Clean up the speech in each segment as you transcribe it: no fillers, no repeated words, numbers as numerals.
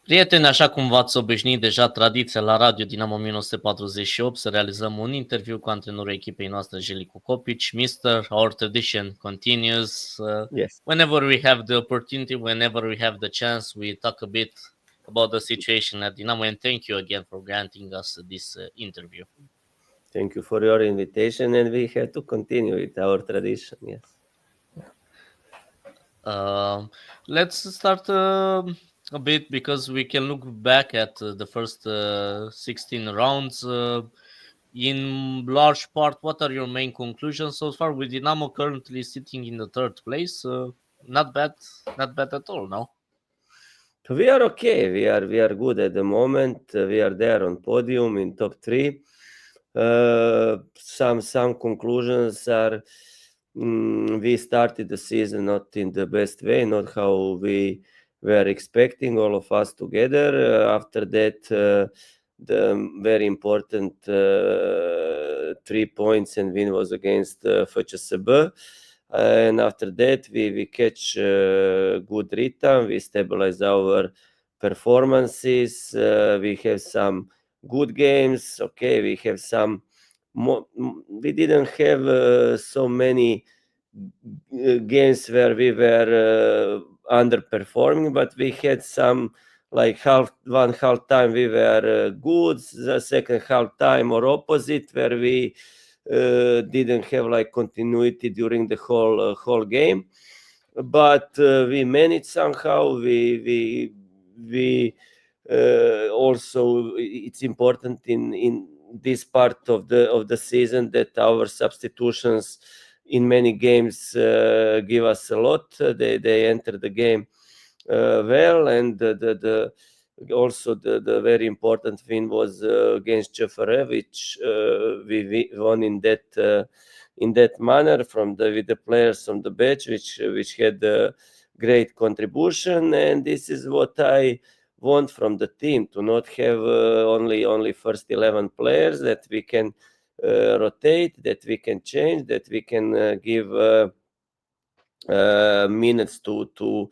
Prieteni, așa cum v-ați obișnuit deja, tradiția la Radio Dinamo 1948, să realizăm un interviu cu antrenorul echipei noastre, Zeljko Kopic. Mister, our tradition continues. Yes. Whenever we have the opportunity, whenever we have the chance, we talk a bit about the situation at Dinamo, and thank you again for granting us this interview. Thank you for your invitation, and we have to continue with our tradition, yes. Let's start a bit, because we can look back at the first 16 rounds. In large part, what are your main conclusions so far, with Dinamo currently sitting in the third place? Not bad at all, no? We are okay. We are good at the moment. We are there on podium in top 3. Some conclusions are we started the season not in the best way, not how we were expecting, all of us together. After that, the very important 3 points and win was against FCSB. And after that, we catch good rhythm. We stabilize our performances. We have some good games. Okay, we have some more. We didn't have so many games where we were underperforming, but we had some, like one half time we were good, the second half time or opposite, where we didn't have like continuity during the whole game, but we managed somehow. We also, it's important in this part of the season that our substitutions in many games give us a lot. They enter the game well, and also the very important win was against Jeffery, which we won in that manner with the players on the bench, which had a great contribution. And this is what I want from the team, to not have only first 11 players, that we can rotate, that we can change, that we can give minutes to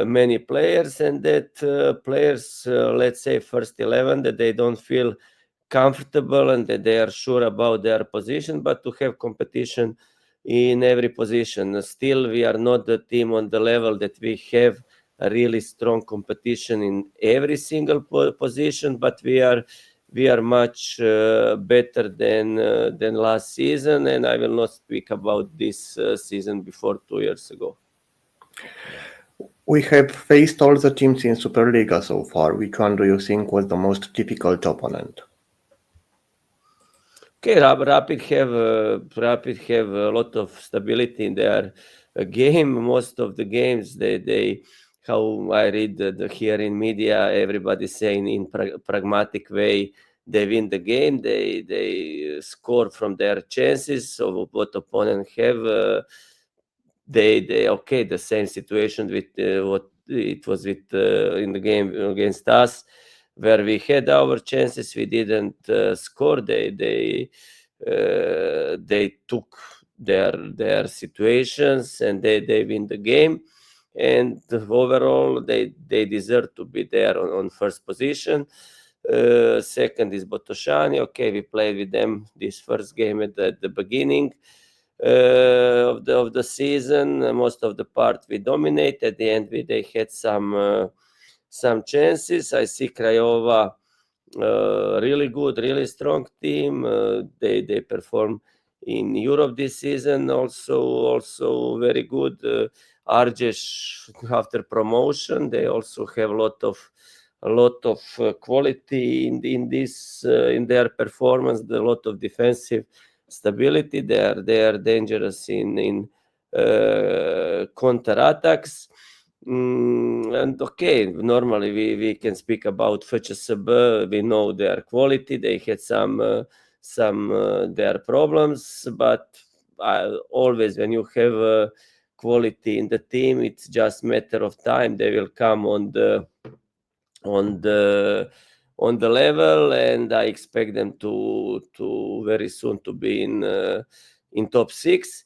many players, and that players, let's say first 11, that they don't feel comfortable and that they are sure about their position, but to have competition in every position. Still, we are not the team on the level that we have a really strong competition in every single position, but we are much better than last season, and I will not speak about this season before 2 years ago. We have faced all the teams in Superliga so far. Which one do you think was the most difficult opponent? Okay, Rapid have a lot of stability in their game. Most of the games, they how I read here in media, everybody saying in pragmatic way, they win the game. They score from their chances. So what opponent have, they okay. The same situation with what it was with in the game against us, where we had our chances, we didn't score. They took their situations and they win the game. And overall, they deserve to be there on first position. Second is Botoshani. Okay, we played with them this first game at the beginning of the season. Most of the part we dominated. At the end, they had some chances. I see Craiova really good, really strong team. They perform in Europe this season also very good. Argeș, after promotion, they also have a lot of quality in their performance. A lot of defensive stability. They are dangerous in counter attacks. And okay, normally we can speak about FCSB. We know their quality. They had some their problems, but always when you have quality in the team, it's just matter of time. They will come on the level, and I expect them to very soon to be in top 6.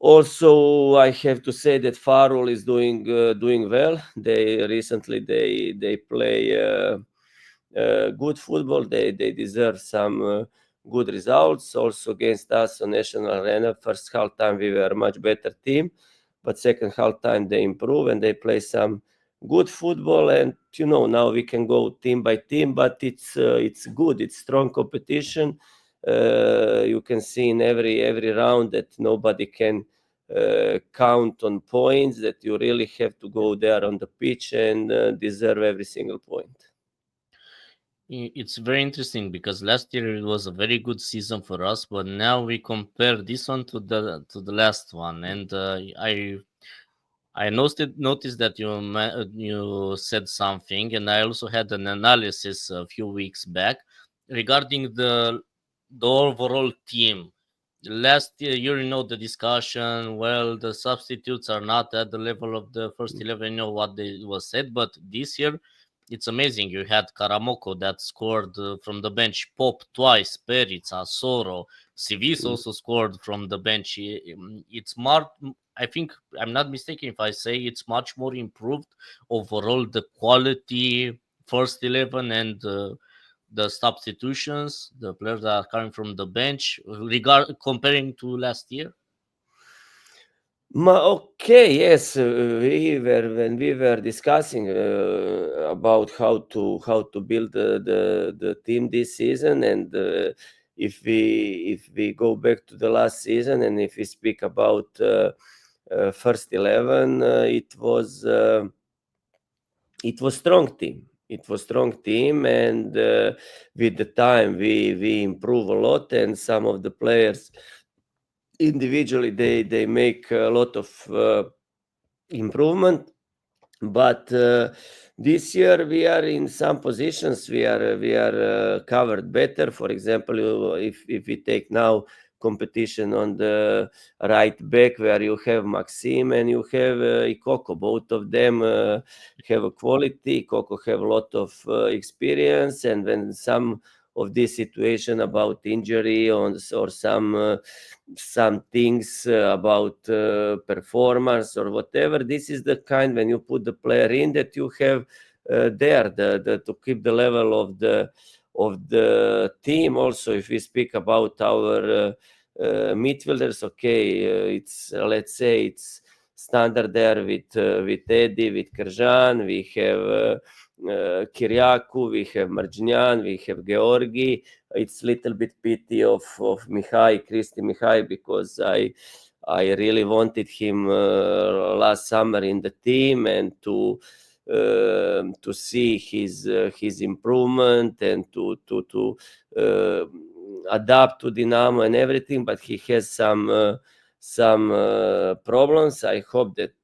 Also, I have to say that Farul is doing well. They recently they play good football. They deserve some good results. Also against us on national arena, first half time we were a much better team, but second half time they improve and they play some good football. And now we can go team by team, but it's good. It's strong competition. You can see in every round that nobody can count on points, that you really have to go there on the pitch and deserve every single point. It's very interesting because last year it was a very good season for us, but now we compare this one to the last one, and I noticed that you said something, and I also had an analysis a few weeks back regarding the overall team. Last year, the discussion. Well, the substitutes are not at the level of the first 11. What they was said, but this year it's amazing. You had Karamoko that scored from the bench, Pop twice, Perica, Soro, Civis also scored from the bench. It's more. I think I'm not mistaken if I say it's much more improved overall the quality first 11 and the substitutions, the players that are coming from the bench, comparing to last year. Okay, yes, when we were discussing about how to build the team this season, and if we go back to the last season, and if we speak about first 11, it was strong team. It was strong team, and with the time we improve a lot, and some of the players individually they make a lot of improvement. But this year we are in some positions we are covered better. For example, if we take now competition on the right back, where you have Maxim and you have Ikoko, both of them have a quality. Ikoko have a lot of experience, and when some of this situation about injury or some things about performance or whatever, this is the kind when you put the player in that you have there to keep the level of the team. Also, if we speak about our midfielders, okay, it's let's say it's standard there with Eddie, with Krjan, we have Kiriakou, we have Marginyan, we have Georgi. It's little bit pity of Mihai, Cristi Mihai, because I really wanted him last summer in the team, and to see his improvement and to adapt to Dinamo and everything, but he has some problems. I hope that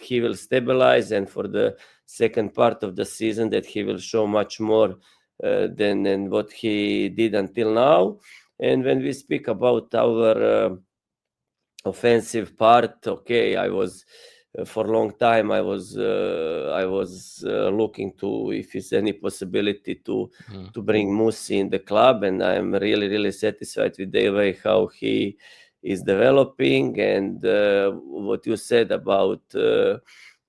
he will stabilize, and for the second part of the season that he will show much more than what he did until now. And when we speak about our offensive part, okay, I was for a long time I was looking to if it's any possibility to bring Musi in the club, and I'm really satisfied with the way how he is developing. And what you said about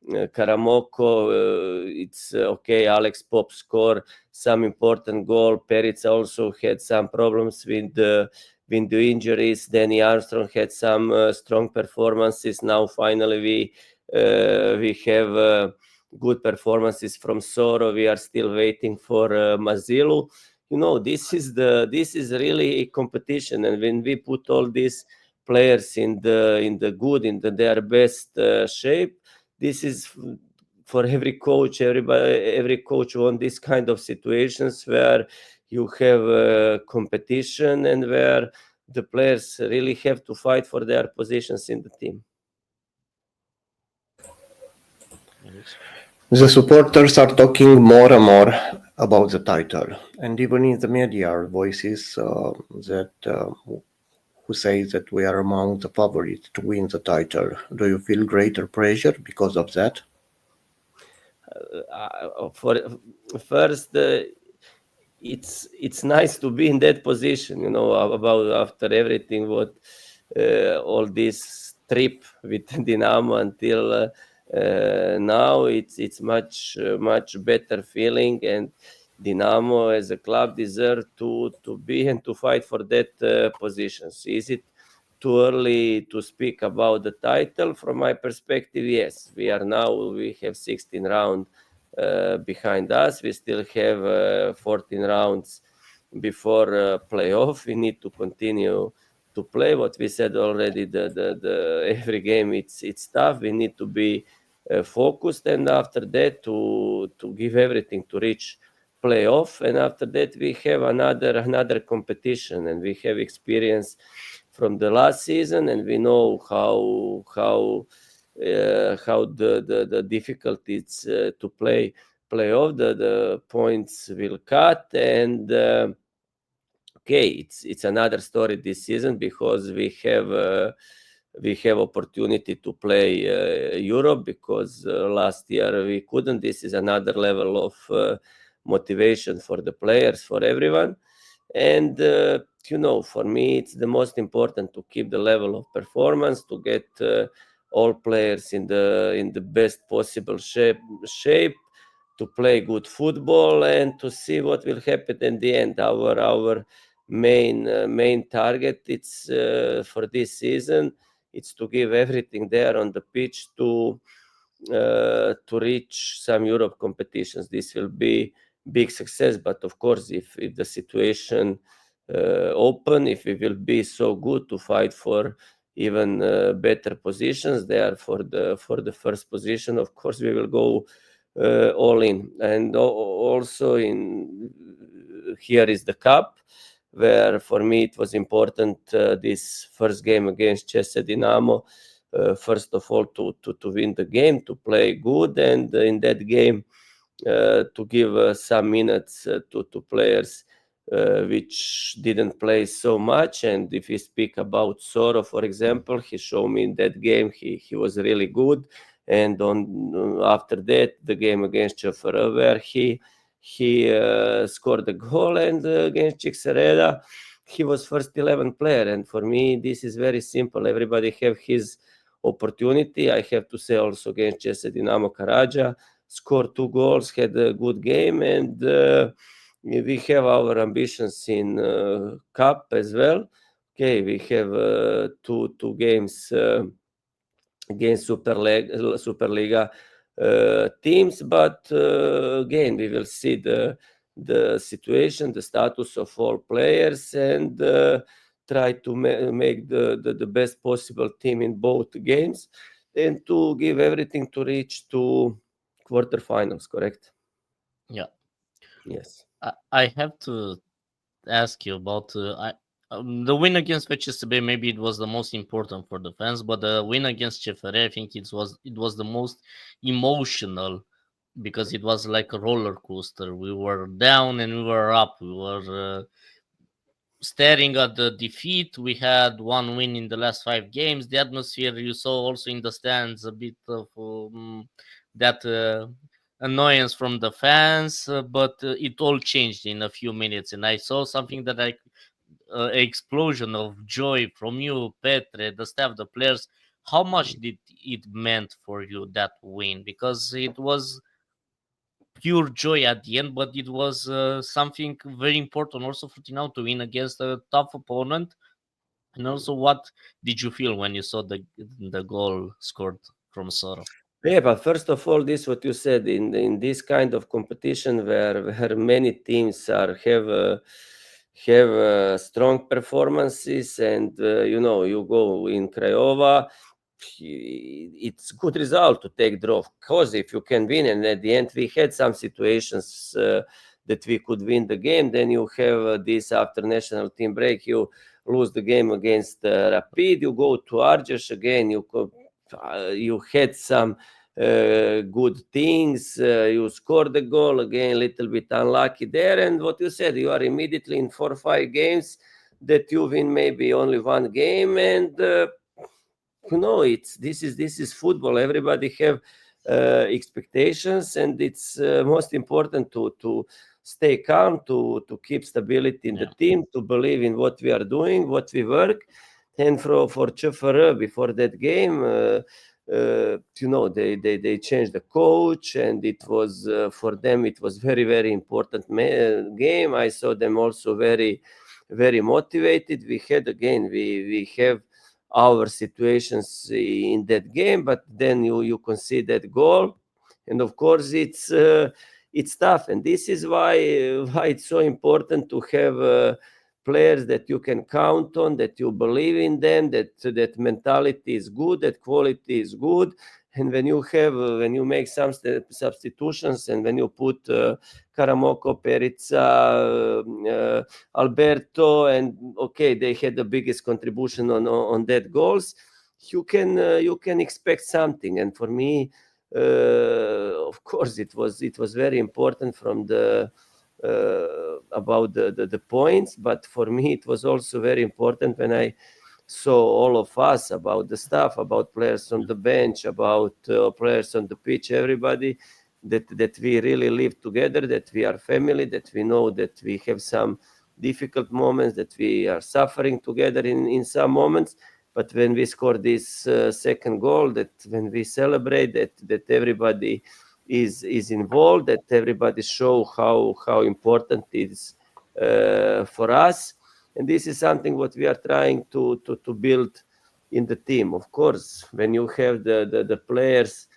Karamoko, it's okay. Alex Pop scored some important goal. Perica also had some problems with the injuries. Danny Armstrong had some strong performances. Now finally we have good performances from Soro. We are still waiting for Mazilu. This is really a competition, and when we put all these players in their best shape, this is for every coach. Every coach wants this kind of situations where you have competition and where the players really have to fight for their positions in the team. The supporters are talking more and more about the title, and even in the media are voices who say that we are among the favorites to win the title. Do you feel greater pressure because of that? First, it's nice to be in that position. About after everything what all this trip with Dinamo until now. It's much better feeling, and Dinamo as a club deserve to be and to fight for that positions. Is it too early to speak about the title? From my perspective, yes. We have 16 rounds behind us. We still have 14 rounds before playoff. We need to continue to play. What we said already, the every game it's tough. We need to be focused, and after that to give everything to reach playoff. And after that we have another competition, and we have experience from the last season, and we know how the difficulties to play playoff. The points will cut, and okay, it's another story this season because we have opportunity to play Europe, because last year we couldn't. This is another level of motivation for the players, for everyone. And for me, it's the most important to keep the level of performance, to get all players in the best possible shape, to play good football, and to see what will happen in the end. Our main target, it's for this season, it's to give everything there on the pitch to reach some Europe competitions. This will be big success, but of course, if the situation open, if we will be so good to fight for even better positions there for the first position, of course we will go all in. And also here is the cup, where for me it was important this first game against CSKA Dinamo, first of all to win the game, to play good, and in that game to give some minutes to players which didn't play so much. And if we speak about Soro, for example, he showed me in that game he was really good. And after that, the game against CFR, where he scored a goal, and against Cixereda, he was first 11 player. And for me, this is very simple. Everybody have his opportunity. I have to say also against CSKA Dinamo Karađa, scored 2 goals, had a good game, and we have our ambitions in cup as well. Okay, we have two games against Superliga teams, but again, we will see the situation, the status of all players, and try to make the best possible team in both games, and to give everything to reach to quarterfinals. Correct? Yeah. Yes. I have to ask you about the win against VCSB. Maybe it was the most important for the fans, but the win against CFR, I think it was the most emotional, because it was like a roller coaster. We were down and we were up. We were staring at the defeat. We had 1 win in the last 5 games. The atmosphere, you saw also in the stands, a bit of that annoyance from the fans, but it all changed in a few minutes, and I saw something that explosion of joy from you, Petre, the staff, the players. How much did it meant for you, that win? Because it was pure joy at the end, but it was something very important also for Dinamo to win against a tough opponent. And also, what did you feel when you saw the goal scored from Soro? Yeah, but first of all, this what you said, in this kind of competition where many teams have strong performances, and you go in Craiova, it's good result to take draw. Of course, if you can win, and at the end we had some situations that we could win the game, then you have this after national team break, you lose the game against Rapid, you go to Argeș again, you had some good things, you scored the goal again, a little bit unlucky there, and what you said, you are immediately in 4 or 5 games that you win maybe only 1 game, and this is football. Everybody have expectations, and it's most important to stay calm, to keep stability in the team, to believe in what we are doing, what we work. And for CFR, before that game, they changed the coach, and it was for them it was very, very important game. I saw them also very, very motivated. We have our situations in that game, but then you concede that goal, and of course it's tough. And this is why it's so important to have players that you can count on, that you believe in them, that mentality is good, that quality is good. And when you make some substitutions, and when you put Karamoko, Perica, Alberto, and they had the biggest contribution on that goals, you can expect something. And for me, of course, it was very important from the about the points, but for me it was also very important when I saw all of us, about the staff, about players on the bench, about players on the pitch, everybody, that we really live together, that we are family, that we know that we have some difficult moments, that we are suffering together in some moments. But when we score this second goal, that when we celebrate, that everybody is involved, that everybody show how important it is for us. And this is something what we are trying to build in the team. Of course, when you have the players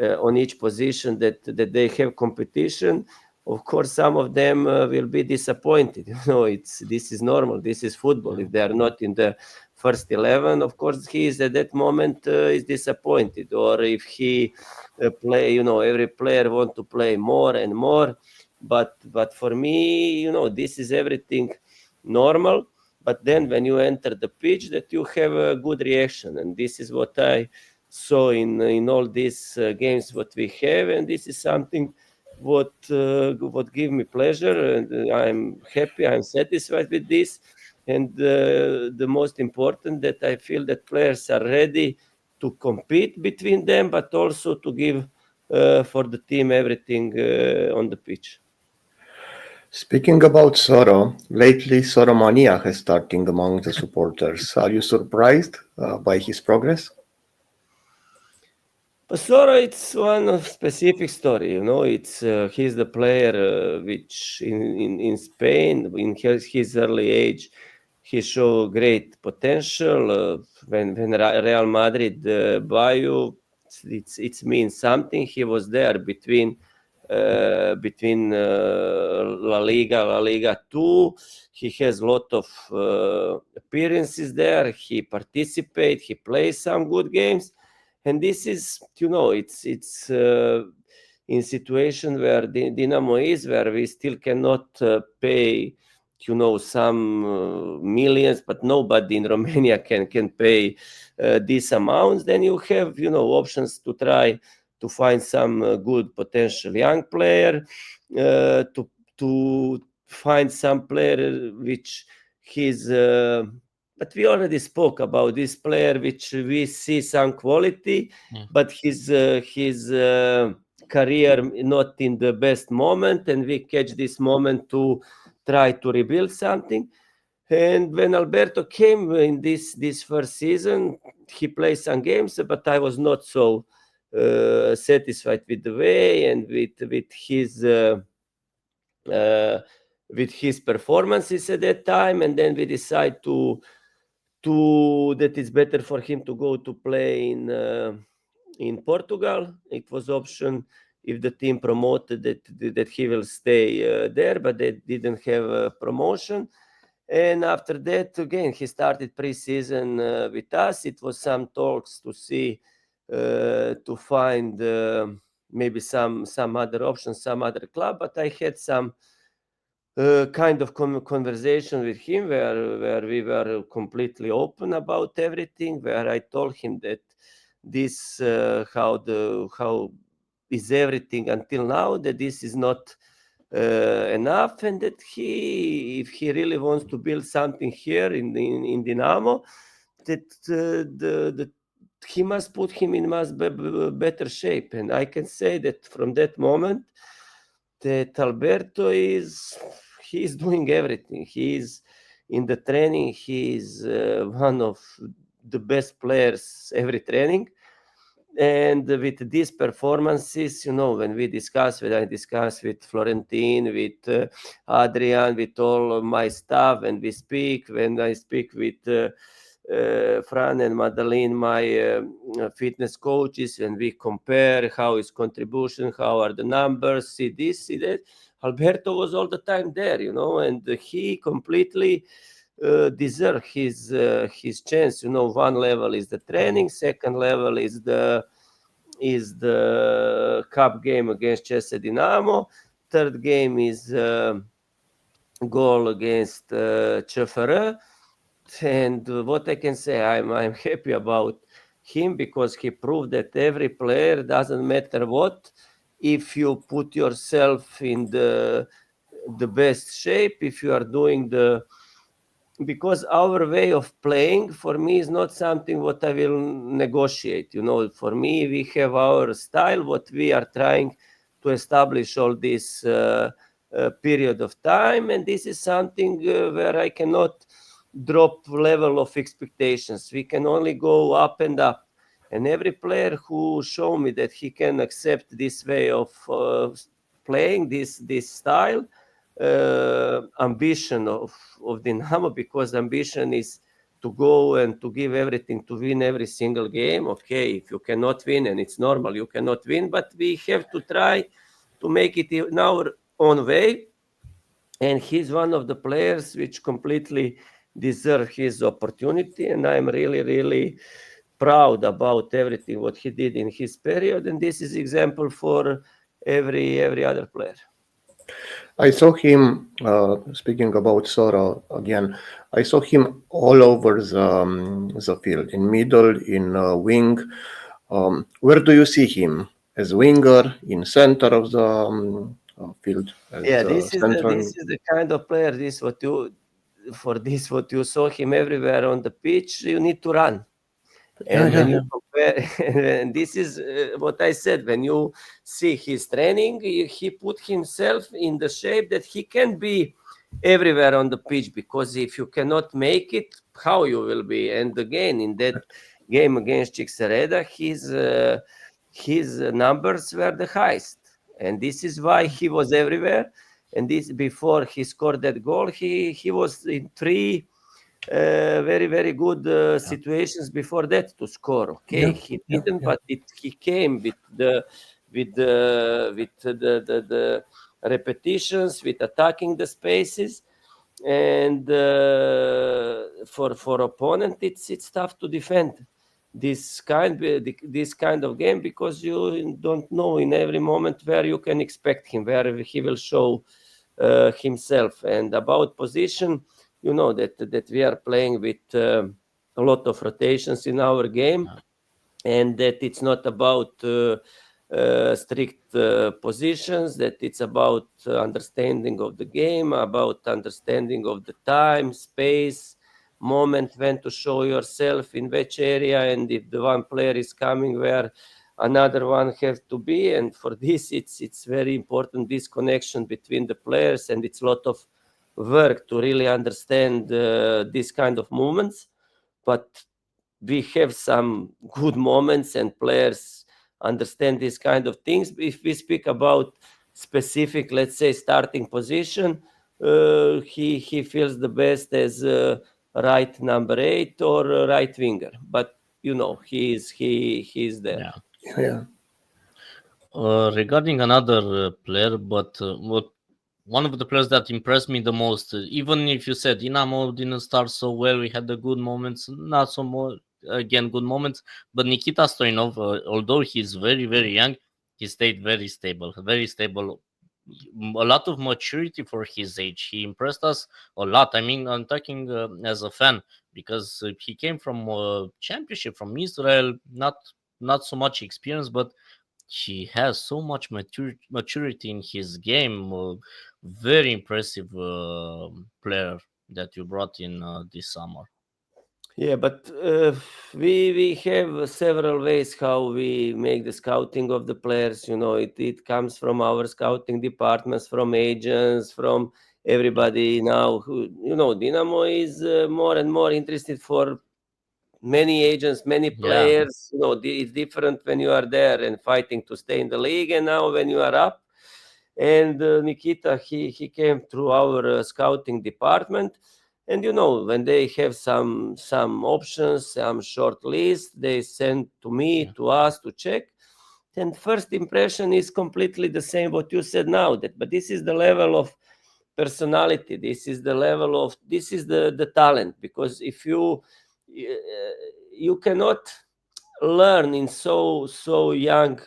on each position, that they have competition, of course some of them will be disappointed. This is normal, this is football. If they are not in the first 11, of course he is at that moment is disappointed. Or if he play, every player want to play more and more. But for me, this is everything normal. But then when you enter the pitch, that you have a good reaction. And this is what I saw in all these games what we have. And this is something what give me pleasure, and I'm happy, I'm satisfied with this. And the most important, that I feel that players are ready to compete between them, but also to give for the team everything on the pitch. Speaking about Soro, lately Soromania has started among the supporters. Are you surprised by his progress? Soro, it's one of specific story. It's he's the player which in Spain, in his early age, he showed great potential. When Real Madrid buy you, it means something. He was there between La Liga 2. He has a lot of appearances there. He participates. He plays some good games. And this is, it's in situation where Dinamo is, where we still cannot pay, some millions, but nobody in Romania can pay these amounts. Then you have, options to try to find some good potential young player, to find some player which he's. But we already spoke about this player, which we see some quality, but his career not in the best moment, and we catch this moment to try to rebuild something. And when Alberto came in this first season, he played some games, but I was not so satisfied with the way and with his performances at that time. And then we decided that it's better for him to go to play in Portugal. It was option if the team promoted that he will stay there, but they didn't have a promotion. And after that, again, he started pre-season with us. It was some talks to see to find maybe some other options, some other club. But I had some kind of conversation with him where we were completely open about everything, where I told him that this how is everything until now, that this is not enough, and that if he really wants to build something here in Dinamo, that he must put him in much better shape. And I can say that from that moment that Alberto he's doing everything. He's in the training, he is one of the best players every training. And with these performances, when when I discuss with Florentin, with Adrian, with all of my staff, and when I speak with Fran and Madeleine, my fitness coaches, when we compare how is contribution, how are the numbers, see this, see that, Alberto was all the time there, and he completely deserve his chance. One level is the training, second level is the cup game against Dinamo, third game is goal against CFR. And what I can say, I'm happy about him, because he proved that every player, doesn't matter what, if you put yourself in the best shape, if you are doing because our way of playing, for me, is not something what I will negotiate. For me, we have our style, what we are trying to establish all this period of time, and this is something where I cannot drop level of expectations. We can only go up and up. And every player who show me that he can accept this way of playing, this style, ambition of Dinamo, because ambition is to go and to give everything to win every single game. Okay, if you cannot win, and it's normal, you cannot win, but we have to try to make it in our own way. And he's one of the players which completely deserve his opportunity, and I'm really, really proud about everything what he did in his period, and this is example for every other player. I saw him, speaking about Soro again, I saw him all over the field, in middle, in wing. Where do you see him? As winger, in center of the field? This is the kind of player, what you saw him everywhere on the pitch, you need to run. And when you compare, and this is what I said, when you see his training, he put himself in the shape that he can be everywhere on the pitch, because if you cannot make it, how you will be? And again, in that game against Cixereda, his numbers were the highest, and this is why he was everywhere. And this, before he scored that goal, he was in three very, very good situations before that to score. Okay, he didn't, but he came with the repetitions, with attacking the spaces, and for opponent, it's tough to defend this kind of game, because you don't know in every moment where you can expect him, where he will show himself. And about position, that we are playing with a lot of rotations in our game, and that it's not about strict positions, that it's about understanding of the game, about understanding of the time, space, moment, when to show yourself in which area, and if the one player is coming, where another one has to be. And for this, it's very important, this connection between the players, and it's a lot of work to really understand this kind of movements. But we have some good moments, and players understand this kind of things. If we speak about specific, let's say, starting position, he feels the best as right number 8 or right winger, but he is there. Regarding another player, but one of the players that impressed me the most, even if you said Dinamo didn't start so well, we had the good moments, not so more, again, good moments, but Nikita Stoinov, although he's very, very young, he stayed very stable, a lot of maturity for his age. He impressed us a lot. I mean, I'm talking as a fan, because he came from a championship from Israel, not so much experience, but he has so much maturity in his game. Very impressive player that you brought in this summer. Yeah, but we have several ways how we make the scouting of the players. It comes from our scouting departments, from agents, from everybody now, Dinamo is more and more interested for many agents, many players. It's different when you are there and fighting to stay in the league, and now when you are up. And Nikita, he came through our scouting department, and when they have some options, some short list, they send to me, to us to check. And first impression is completely the same what you said now, but this is the level of personality, this is the level of, this is the talent, because if you cannot learn in so young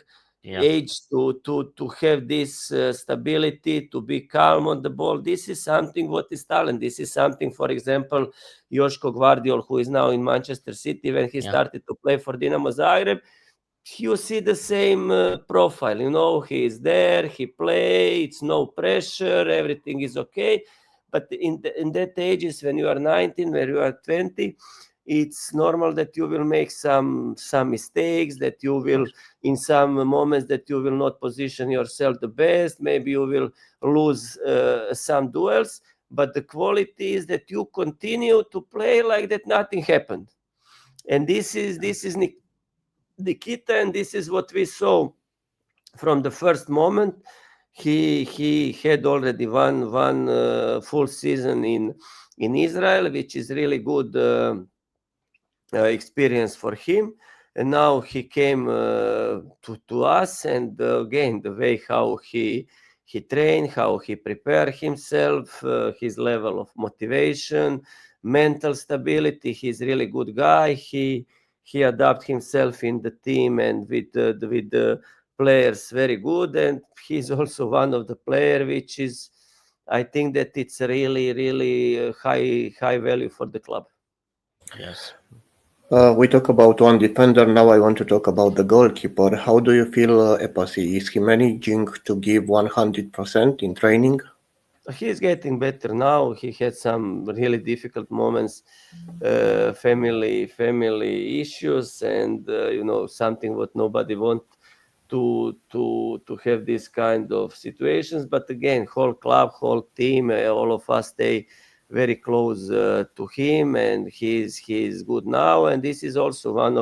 age to have this stability, to be calm on the ball. This is something what is talent. This is something, for example, Joško Gvardiol, who is now in Manchester City, when he started to play for Dinamo Zagreb, you see the same profile. He is there, he plays, it's no pressure, everything is okay. But in that ages, when you are 19, when you are 20, it's normal that you will make some mistakes, that you will, in some moments, that you will not position yourself the best. Maybe you will lose some duels, but the quality is that you continue to play like that nothing happened. And this is Nikita, and this is what we saw from the first moment. He had already one full season in Israel, which is really good experience for him. And now he came to us, and again, the way how he trained, how he prepared himself, his level of motivation, mental stability. He's really good guy. He adapted himself in the team and with the players very good. And he's also one of the players which is, I think that it's really high value for the club. Yes. We talk about one defender. Now I want to talk about the goalkeeper. How do you feel, Epasi? Is he managing to give 100% in training? He's getting better now. He had some really difficult moments, family issues, and something what nobody want to have this kind of situations. But again, whole club, whole team, all of us stay very close to him, and he's good now. And this is also one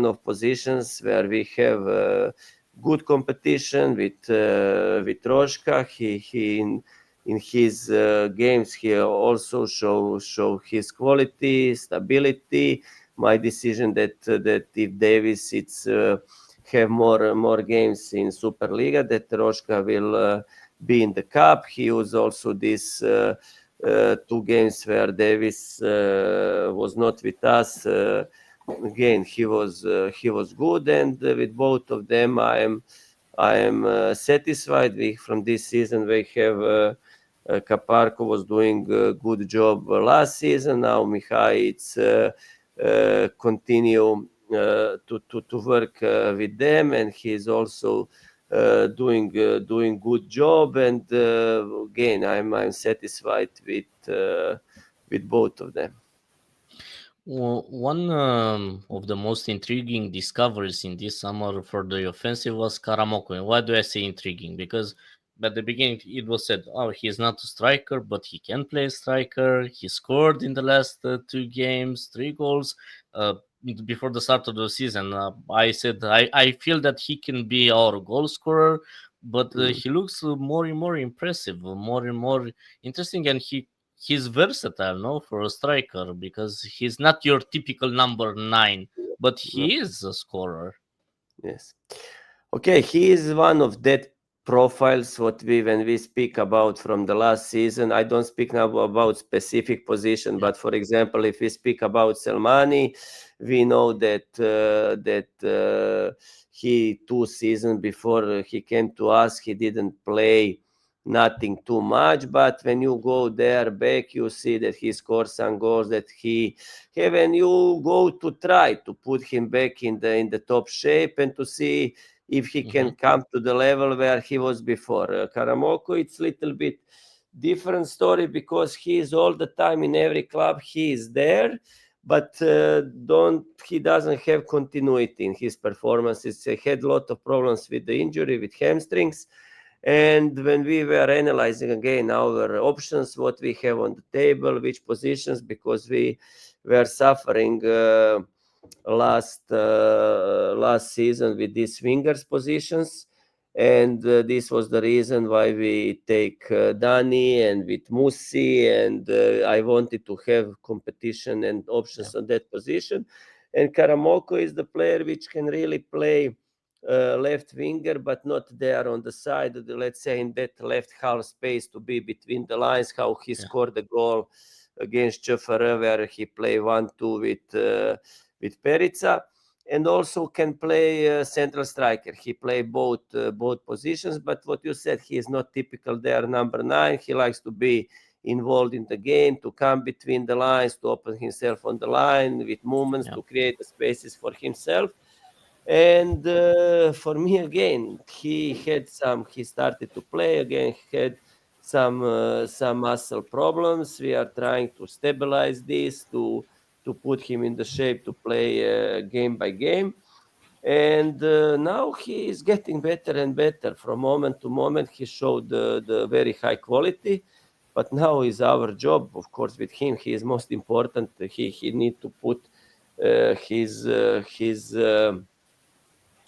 of positions where we have good competition with Roška. He in his games he also show his quality, stability. My decision that if Davis have more games in Superliga, that Roška will be in the cup. He was also this 2 games where Davis was not with us. Again, he was good, and with both of them, I am satisfied. From this season, we have Kaparko was doing a good job last season. Now Mihai, it's continue to work with them, and he's also doing good job. And again, I'm satisfied with both of them. Well, one of the most intriguing discoveries in this summer for the offensive was Karamoko. And why do I say intriguing? Because at the beginning it was said, oh, he's not a striker, but he can play a striker. He scored in the last 2 games, 3 goals. Before the start of the season, I said, I feel that he can be our goal scorer, but he looks more and more impressive, more and more interesting, and he's versatile, no, for a striker, because he's not your typical number 9, but he is a scorer. Yes. Okay, he is one of that profiles when we speak about from the last season. I don't speak now about specific position, but for example, if we speak about Selmani, we know that he 2 seasons before he came to us, he didn't play nothing too much, but when you go there back, you see that he scores some goals, that when you go to try to put him back in the top shape and to see if he can come to the level where he was before. Karamoko, it's a little bit different story, because he is all the time in every club, he is there, but he doesn't have continuity in his performances. He had a lot of problems with the injury, with hamstrings, And when we were analyzing again our options, what we have on the table, which positions, because we were suffering last season with these wingers positions, and this was the reason why we take Dani and with Musi, and I wanted to have competition and options on that position. And Karamoko is the player which can really play left winger, but not there on the side, let's say in that left half space to be between the lines, how he scored the goal against CFR, where he played 1-2 with Perica, and also can play central striker. He played both positions, but what you said, he is not typical there, number 9. He likes to be involved in the game, to come between the lines, to open himself on the line with movements, to create the spaces for himself. And for me, again, he started to play again, he had some muscle problems. We are trying to stabilize this, to put him in the shape to play game by game. And now he is getting better and better. From moment to moment, he showed the very high quality. But now is our job, of course, with him. He is most important. He need to put his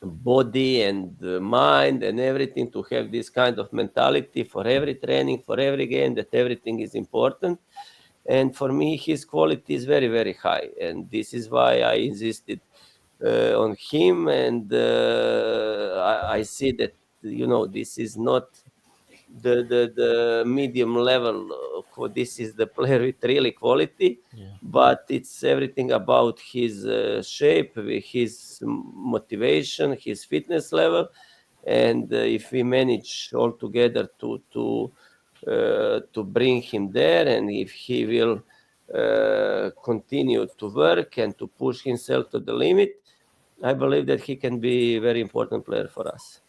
body and mind and everything to have this kind of mentality for every training, for every game, that everything is important. And for me, his quality is very, very high. And this is why I insisted on him. And I see that, this is not the medium level. This is the player with really quality, but it's everything about his shape, his motivation, his fitness level. And if we manage all together to bring him there, and if he will continue to work and to push himself to the limit, I believe that he can be a very important player for us.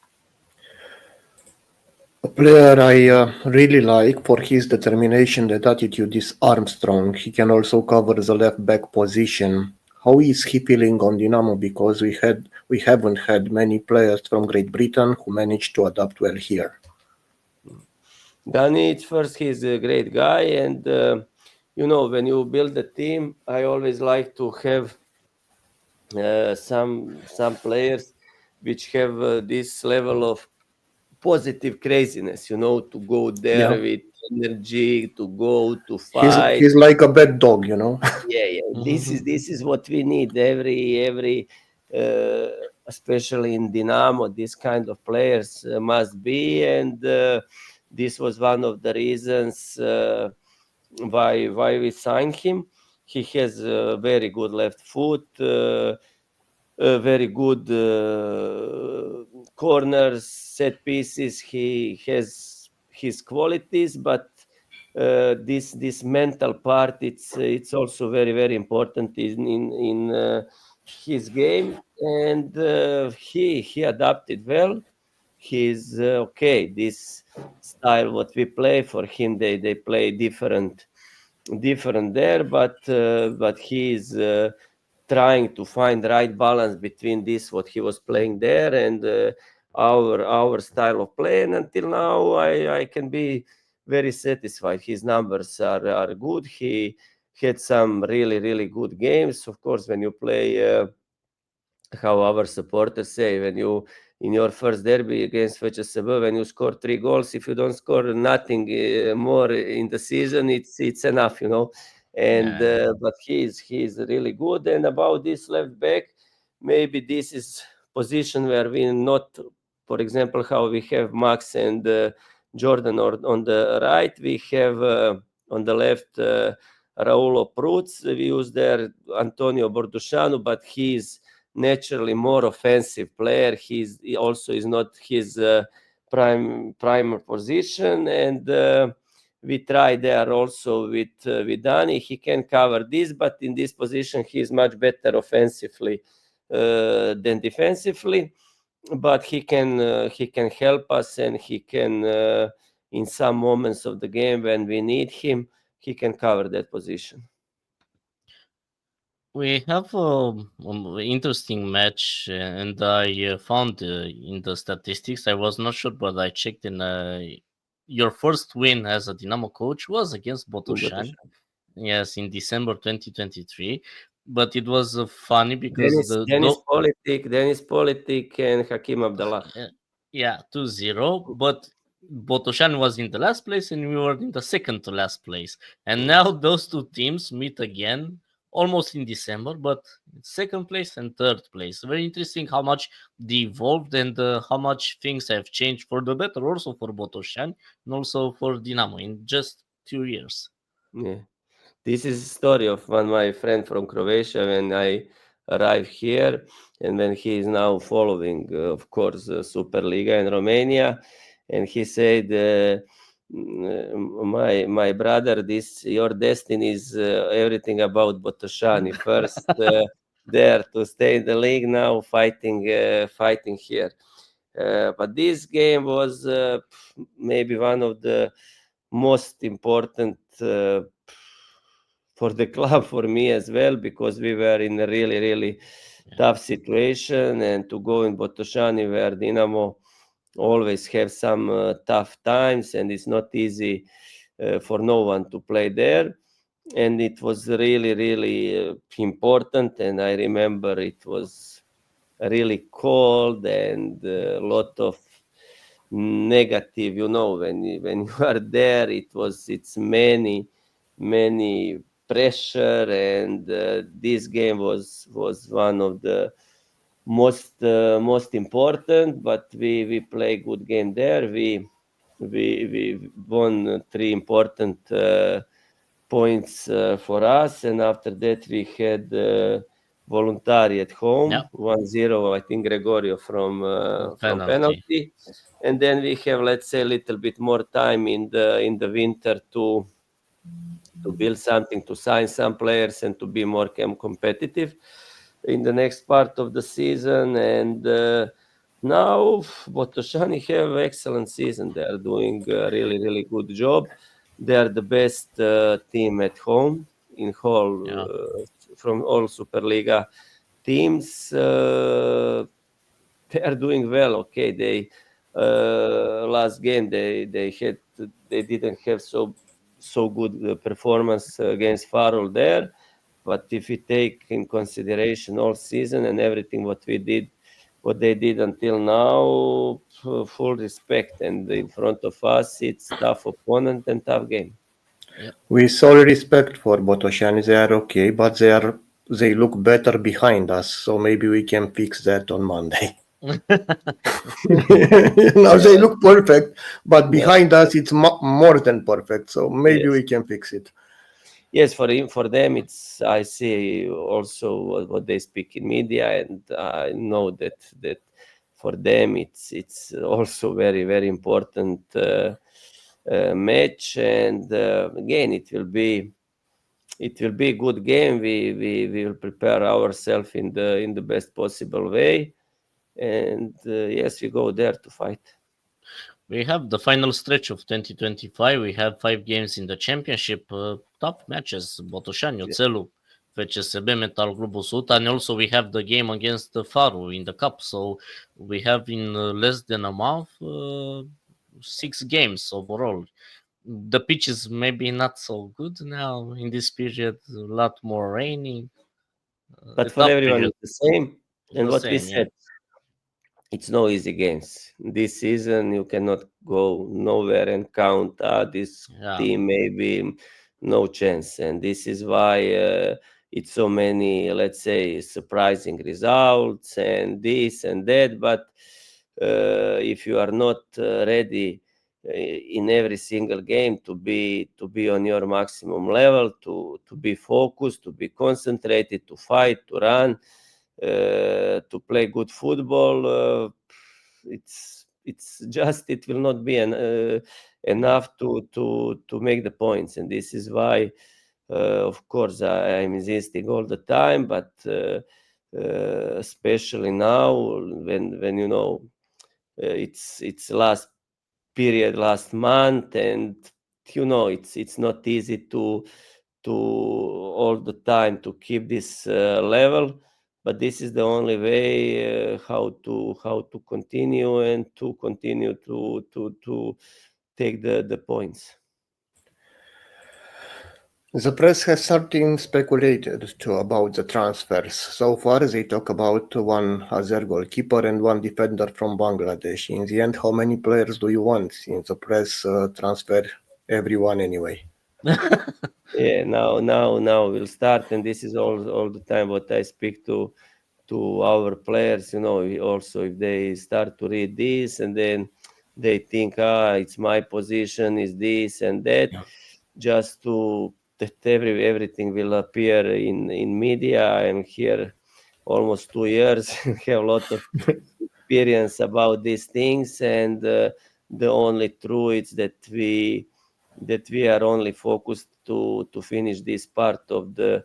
A player I really like for his determination and attitude is Armstrong. He can also cover the left back position. How is he feeling on Dinamo? Because we haven't had many players from Great Britain who managed to adapt well here. Dani, first, he's a great guy, and when you build a team, I always like to have some players which have this level of positive craziness, to go there with energy, to go to fight. He's like a bad dog, Yeah. This is what we need. Every especially in Dinamo, this kind of players must be, and this was one of the reasons why we signed him. He has a very good left foot, very good corners, set pieces. He has his qualities, but this mental part, it's also very, very important in his game, and he adapted well. He's okay. This style what we play for him, they play different there, but he's trying to find the right balance between this what he was playing there and our style of play. And until now, I can be very satisfied. His numbers are good. He had some really, really good games. Of course, when you play, how our supporters say, when you in your first derby against FCSB, when you score 3 goals, if you don't score nothing more in the season, it's enough, And but he's really good. And about this left back, maybe this is position where we not, for example, how we have Max and Jordan on the right, we have on the left Raulo Pruz. We use there Antonio Bordușanu, but he's naturally more offensive player. He also is not his prime position, and we try there also with Dani. He can cover this, but in this position he is much better offensively than defensively. But he can help us, and he can in some moments of the game when we need him, he can cover that position. We have interesting match, and I found in the statistics. I was not sure, but I checked in. Your first win as a Dinamo coach was against Botoșani. Yes, in December 2023. But it was funny because Dennis Politic and Hakim Abdallah. Yeah, 2-0. But Botoșani was in the last place and we were in the second to last place. And now those two teams meet again almost in December, but second place and third place. Very interesting how much they evolved and how much things have changed for the better also for Botoșani and also for Dinamo in just 2 years. Yeah. This is a story of one my friend from Croatia when I arrived here, and when he is now following, of course, Superliga in Romania, and he said, "My brother, this your destiny is everything about Botoșani. First there to stay in the league, now fighting here." But this game was maybe one of the most important for the club, for me as well, because we were in a really tough situation, and to go in Botoșani where Dinamo always have some tough times, and it's not easy for no one to play there. And it was really important, and I remember it was really cold and a lot of negative, when you are there, it's many pressure, and this game was one of the most important, but we play good game there. We won 3 important points for us, and after that we had Voluntari at home, 1-0, I think Gregorio from penalty. And then we have, let's say, a little bit more time in the winter to build something, to sign some players, and to be more competitive in the next part of the season. And now Botoșani have excellent season. They are doing a really good job. They are the best team at home in whole from all Superliga teams. They are doing well. Okay, they last game they didn't have so good performance against Farul there, but if you take in consideration all season and everything what they did until now, full respect, and in front of us it's tough opponent and tough game. With all respect for Botoșani, they are okay, but they look better behind us, so maybe we can fix that on Monday. Now they look perfect, but behind us it's more than perfect, so maybe we can fix it. Yes, for them, it's, I see also what they speak in media, and I know that for them it's also very important match, and again it will be a good game. We will prepare ourselves in the best possible way, and yes, we go there to fight. We have the final stretch of 2025. We have 5 games in the championship, top matches: Botoșani, Oțelul, FCSB, Metal Globul Sud, and also we have the game against the Faru in the cup. So we have in less than a month 6 games overall. The pitch is maybe not so good now in this period, a lot more rainy. But for everyone it's the same. And what we said, it's no easy games. This season you cannot go nowhere and count this team, maybe no chance. And this is why it's so many, let's say, surprising results and this and that. But if you are not ready in every single game to be on your maximum level, to be focused, to be concentrated, to fight, to run, to play good football, it's just, it will not be enough to make the points. And this is why of course I'm insisting all the time, but especially now when it's last period, last month, and it's not easy to all the time to keep this level. But this is the only way how to continue and to continue to take the points. The press has started speculated too about the transfers. So far, they talk about one Azer goalkeeper and one defender from Bangladesh. In the end, how many players do you want? Since the press transfer everyone anyway. Yeah, now we'll start, and this is all the time what I speak to our players. Also if they start to read this and then they think, it's my position, is this and that, just to that everything will appear in media. I'm here almost 2 years, have a lot of experience about these things, and the only truth is that we are only focused to finish this part of the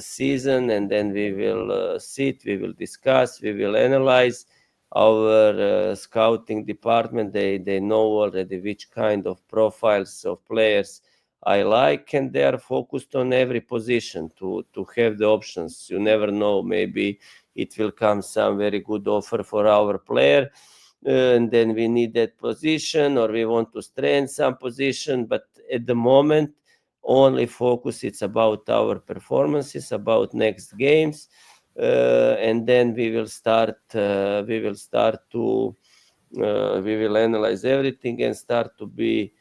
season, and then we will sit, we will discuss, we will analyze. Our scouting department, they know already which kind of profiles of players I like, and they are focused on every position to have the options. You never know, maybe it will come some very good offer for our player, and then we need that position, or we want to strengthen some position. But at the moment, only focus, it's about our performances, about next games, and then we will analyze everything and start to be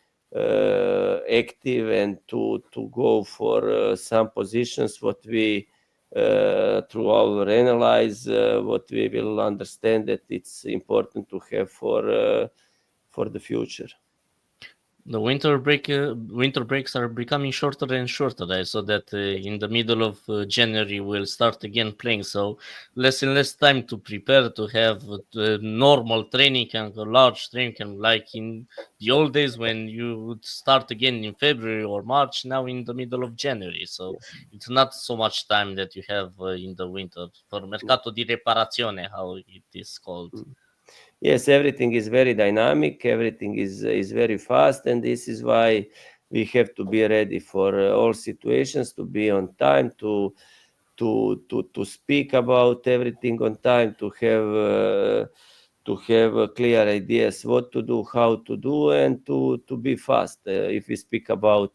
active and to go for some positions what we through our analyze what we will understand that it's important to have for the future. The winter breaks are becoming shorter and shorter. I saw that in the middle of January we'll start again playing, so less and less time to prepare, to have normal training camp, a large training camp, like in the old days when you would start again in February or March. Now in the middle of January, so it's not so much time that you have in the winter for mercato di reparazione, how it is called. Yes, everything is very dynamic, everything is very fast, and this is why we have to be ready for all situations, to be on time, to speak about everything on time, to have clear ideas what to do, how to do, and to be fast. If we speak about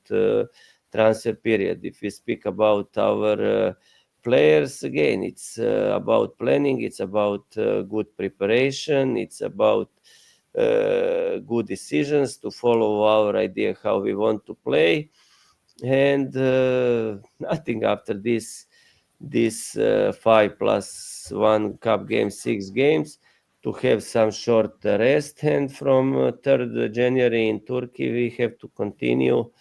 transfer period, if we speak about our players, again, it's about planning, it's about good preparation, it's about good decisions to follow our idea how we want to play, and nothing after this 5+1 cup games, 6 games, to have some short rest, and from 3rd January in Turkey we have to continue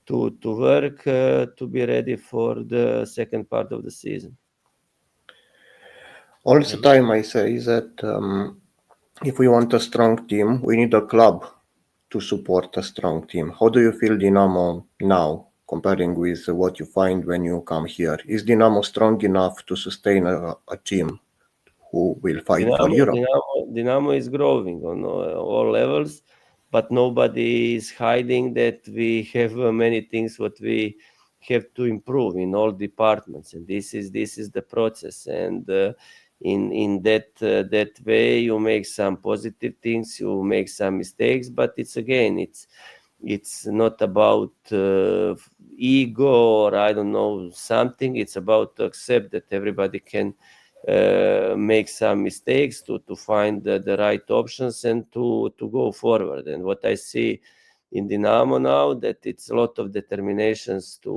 to work to be ready for the second part of the season. All the time I say that if we want a strong team, we need a club to support a strong team. How do you feel Dinamo now, comparing with what you find when you come here? Is Dinamo strong enough to sustain a team who will fight for Europe? Dinamo is growing on all levels, but nobody is hiding that we have many things what we have to improve in all departments, and this is the process. And in that way, you make some positive things, you make some mistakes, but it's not about ego or I don't know something. It's about to accept that everybody can make some mistakes, to find the right options and to go forward. And what I see in Dinamo now, that it's a lot of determination to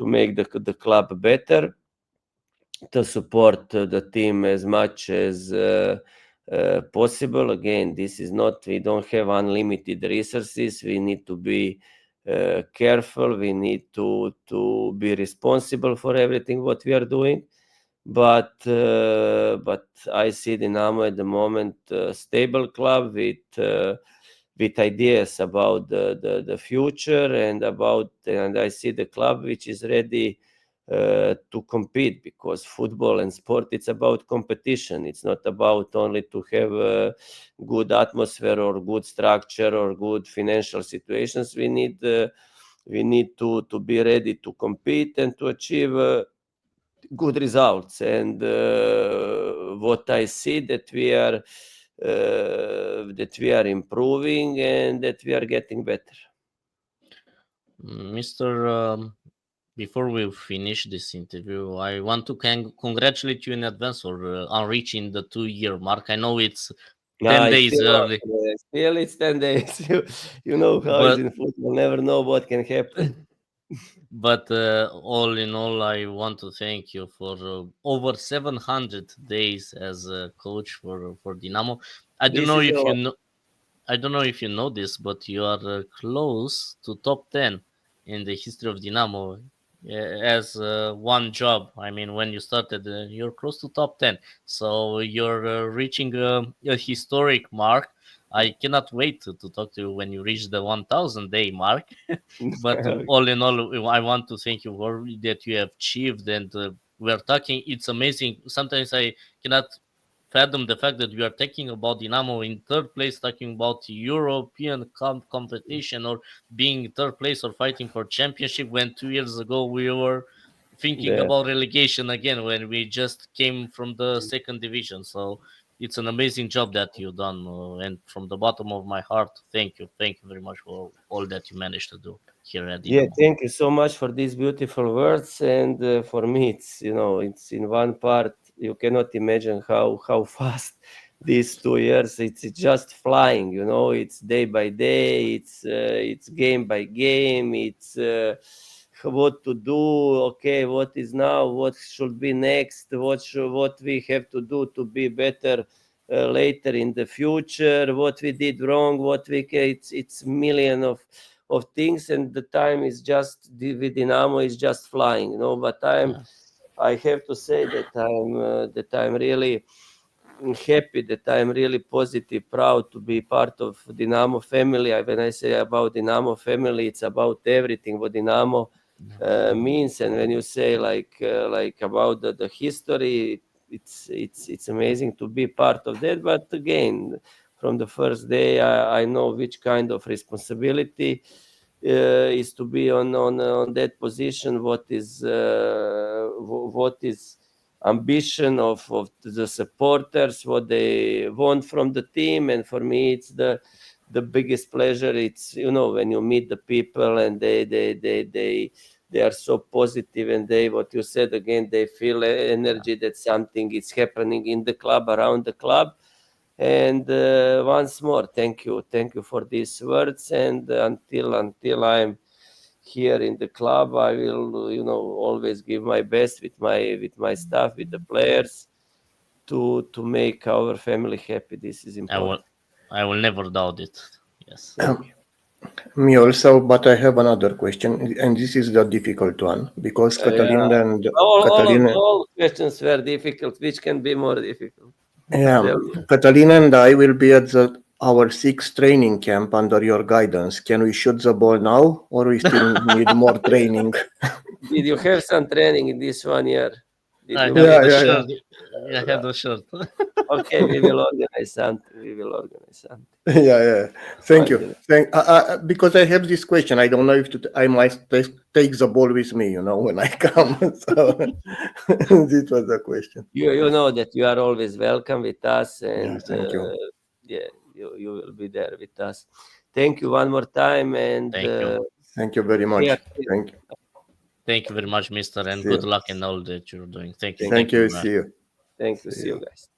make the club better, to support the team as much as possible. Again, this is not, we don't have unlimited resources. We need to be careful. We need to be responsible for everything what we are doing. But I see Dinamo at the moment a stable club with ideas about the future, and I see the club which is ready to compete, because football and sport, it's about competition. It's not about only to have a good atmosphere or good structure or good financial situations. We need to be ready to compete and to achieve good results. And what I see, that we are improving and that we are getting better. Mr. Before we finish this interview, I want to congratulate you in advance on reaching the 2-year mark. I know it's 10 days early. Still, it's 10 days. You know how it's in football. Never know what can happen. But all in all, I want to thank you for over 700 days as a coach for Dinamo. I don't know if you know this, but you are close to top 10 in the history of Dinamo as one job. I mean, when you started, you're close to top 10. So you're reaching a historic mark. I cannot wait to talk to you when you reach the 1,000 day mark. But all in all, I want to thank you for that you have achieved. And we're talking, it's amazing. Sometimes I cannot fathom the fact that we are talking about Dinamo in third place, talking about European competition, or being third place or fighting for championship, when 2 years ago we were thinking about relegation again, when we just came from the second division. So it's an amazing job that you've done, and from the bottom of my heart, thank you very much for all that you managed to do here at Dinamo. Yeah, thank you so much for these beautiful words. And for me, it's it's in one part. You cannot imagine how fast these 2 years. It's just flying. It's day by day. It's game by game. It's what to do. Okay, what is now? What should be next? What we have to do to be better later in the future? What we did wrong? It's million of things, and the time is just with Dinamo is just flying. But I have to say that I'm really happy, that I'm really positive, proud to be part of Dinamo family. When I say about Dinamo family, it's about everything what Dinamo means. And when you say like about the history, it's amazing to be part of that. But again, from the first day, I know which kind of responsibility is to be on that position. What is ambition of the supporters, what they want from the team. And for me, it's the biggest pleasure. It's when you meet the people and they are so positive, and what you said again, they feel energy that something is happening in the club, around the club. And once more, thank you for these words. And until I'm here in the club, I will always give my best with my staff, with the players, to make our family happy. This is important. I will never doubt it. Yes. Me also, but I have another question, and this is the difficult one, because Catalina and all questions were difficult. Which can be more difficult? Yeah, Catalina and I will be at our 6th training camp under your guidance. Can we shoot the ball now, or we still need more training? Did you have some training in this 1 year? I have the shirt. Okay, we will organize something. Yeah. Thank you. Because I have this question, I don't know if I might take the ball with me, when I come. So this was the question. You know that you are always welcome with us, and thank you. You will be there with us. Thank you one more time, and thank you very much. Thank you very much, Mister, and good luck in all that you're doing. Thank you. Thank you. See you. Thank you. See you guys.